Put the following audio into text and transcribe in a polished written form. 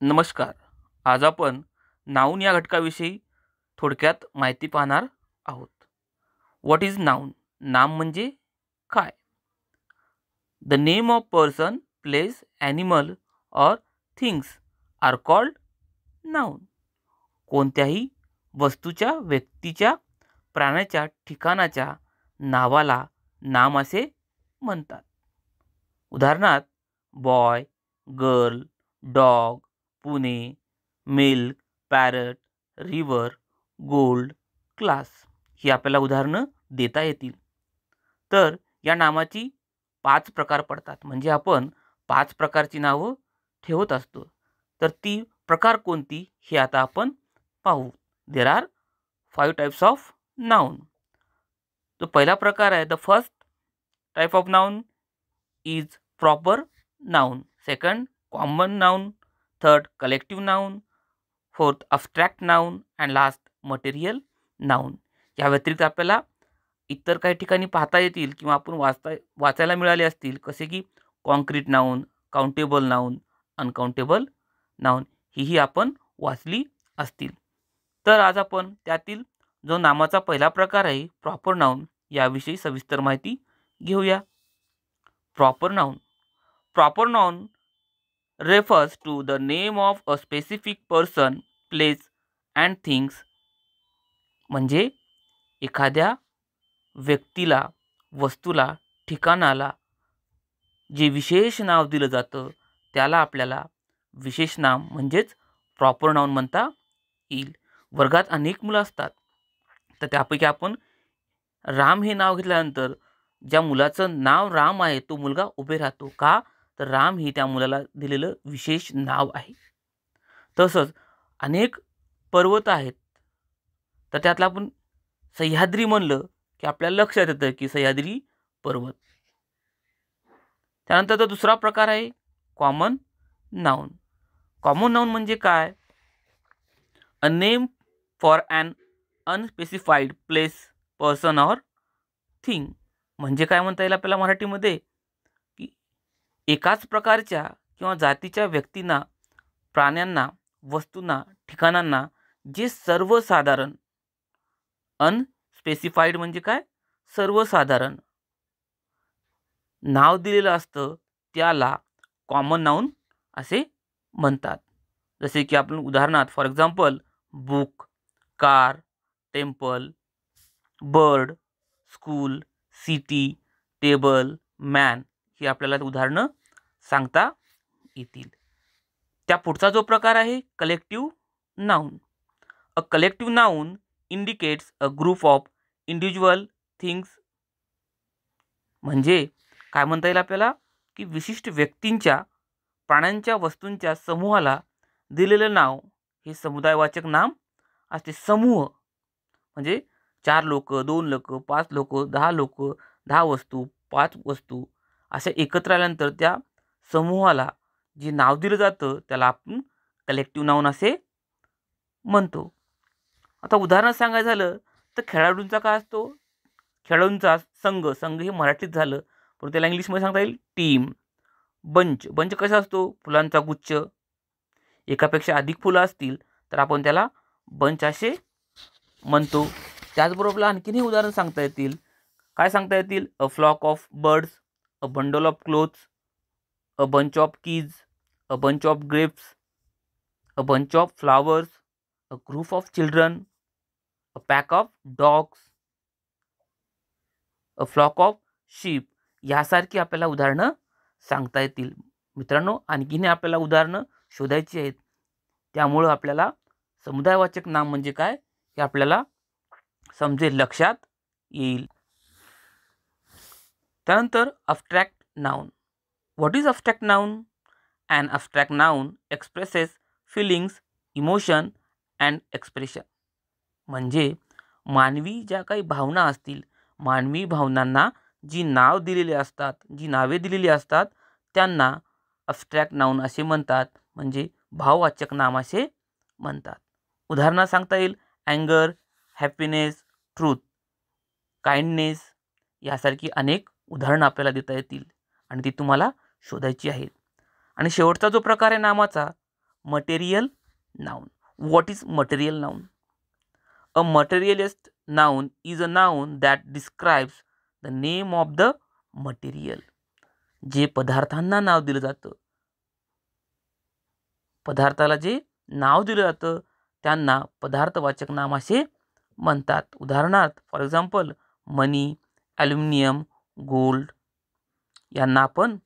नमस्कार. आज आपण नाऊन या घटकाविषयी थोडक्यात माहिती पाहणार आहोत. What is noun? नाम म्हणजे काय? The name of person, place, animal or things are called noun. कोणत्याही वस्तूच्या, व्यक्तीच्या, प्राण्याच्या, ठिकाणाच्या नावाला नाम असे म्हणतात. उदाहरणार्थ boy, girl, dog, Pune, milk, parrot, river, gold, class ही आपल्याला उदाहरणं देता येतील. तर या नामाची 5 प्रकार पडतात. म्हणजे आपण 5 प्रकारची नावं ठेवत असतो. तर ती प्रकार कोणती हे आता आपण पाहू. There are 5 types of noun. तो पहिला प्रकार आहे, the first type of noun is proper noun. Second common noun. Third collective noun. Fourth abstract noun and last material noun. या व्यतिरिक्त आपल्याला इतर काही ठिकाणी पाहता येतील किंवा आपण वाचायला मिळाले असतील, कसे की concrete noun, countable noun, uncountable noun ही आपण वाचली असतील. तर आज आपण त्यातील जो नामाचा पहिला प्रकार आहे प्रॉपर नाउन याविषयी सविस्तर माहिती घेऊया. Proper noun. Proper noun refers to the name of a specific person, place and things. म्हणजे एखाद्या व्यक्तीला, वस्तूला, ठिकाणाला जे विशेष नाव दिलं जातं त्याला आपल्याला विशेष नाम म्हणजेच प्रॉपर नाउन म्हणता येईल. वर्गात अनेक मुलं असतात, तर त्यापैकी आपण राम हे नाव घेतल्यानंतर ज्या मुलाचं नाव राम आहे तो मुलगा उभे राहतो. का? तर राम ही त्या मुलाला दिलेलं विशेष नाव आहे. तसंच अनेक पर्वत आहेत, तर त्यातला आपण सह्याद्री म्हणलं की आपल्याला लक्षात येतं की सह्याद्री पर्वत. त्यानंतर दुसरा प्रकार आहे कॉमन नाउन. कॉमन नाउन म्हणजे काय? A name for an unspecified place, person or thing. म्हणजे काय म्हणता येईल आपल्याला मराठीमध्ये, की एकाच प्रकारच्या किंवा जातीच्या व्यक्तींना, प्राण्यांना, वस्तूंना, ठिकाणांना जे सर्वसाधारण, अनस्पेसिफाईड म्हणजे काय? सर्वसाधारण नाव दिलेलं असतं त्याला कॉमन नाउन असे म्हणतात. जसे की आपण उदाहरणार्थ for example book, car, temple, bird, school, city, table, man ही आपल्याला उदाहरणं सांगता येतील. त्या पुढचा जो प्रकार आहे collective noun. A collective noun indicates a group of individual things. म्हणजे काय म्हणता येईल आपल्याला, की विशिष्ट व्यक्तींच्या, प्राण्यांच्या, वस्तूंच्या समूहाला दिलेलं नाव हे समुदायवाचक नाम असते. समूह म्हणजे 4 लोक, 2 लोक, 5 लोक, 10 लोक, 10 वस्तू, 5 वस्तू अशा एकत्र आल्यानंतर त्या समूहाला जे नाव दिलं जातं त्याला आपण कलेक्टिव्ह नाउन असे म्हणतो. आता उदाहरण सांगायचं झालं तर खेळाडूंचा काय असतो? खेळाडूंचा संघ. संघ हे मराठीत झालं, पण त्याला इंग्लिशमध्ये सांगता येईल टीम. बंच. बंच कसा असतो? फुलांचा गुच्छ. एकापेक्षा अधिक फुलं असतील तर आपण त्याला बंच असे म्हणतो. त्याचबरोबर आणखीनही उदाहरण सांगता येतील. काय सांगता येतील? A flock of birds, a bundle of clothes, a bunch of keys, a bunch of grapes, a bunch of flowers, a group of children, a pack of dogs, a flock of sheep यासारखी आपल्याला उदाहरणं सांगता येतील. मित्रांनो, आणखीन आपल्याला उदाहरणं शोधायची आहेत. त्यामुळं आपल्याला समुदायवाचक नाम म्हणजे काय हे आपल्याला समजेल, लक्षात येईल. त्यानंतर abstract noun. What is abstract noun? An abstract noun expresses feelings, emotion and expression. म्हणजे मानवी ज्या काही भावना असतील, मानवी भावनांना जी नाव दिलेली असतात, जी नावे दिलेली असतात त्यांना अब्स्ट्रॅक्ट नाउन असे म्हणतात. म्हणजे भाववाचक नाम असे म्हणतात. उदाहरणं सांगता येईल अँगर, हॅपीनेस, ट्रूथ, काइंडनेस यासारखी अनेक उदाहरणं आपल्याला देता येतील आणि ती तुम्हाला शोधायची आहेत. आणि शेवटचा जो प्रकार आहे नामाचा material noun. What is material noun? A materialist noun is a noun that describes the name of the material. जे पदार्थांना नाव दिलं जातं, पदार्थाला जे नाव दिलं जातं त्यांना पदार्थवाचक नाम असे म्हणतात. उदाहरणार्थ for example money, aluminium, gold यांना आपण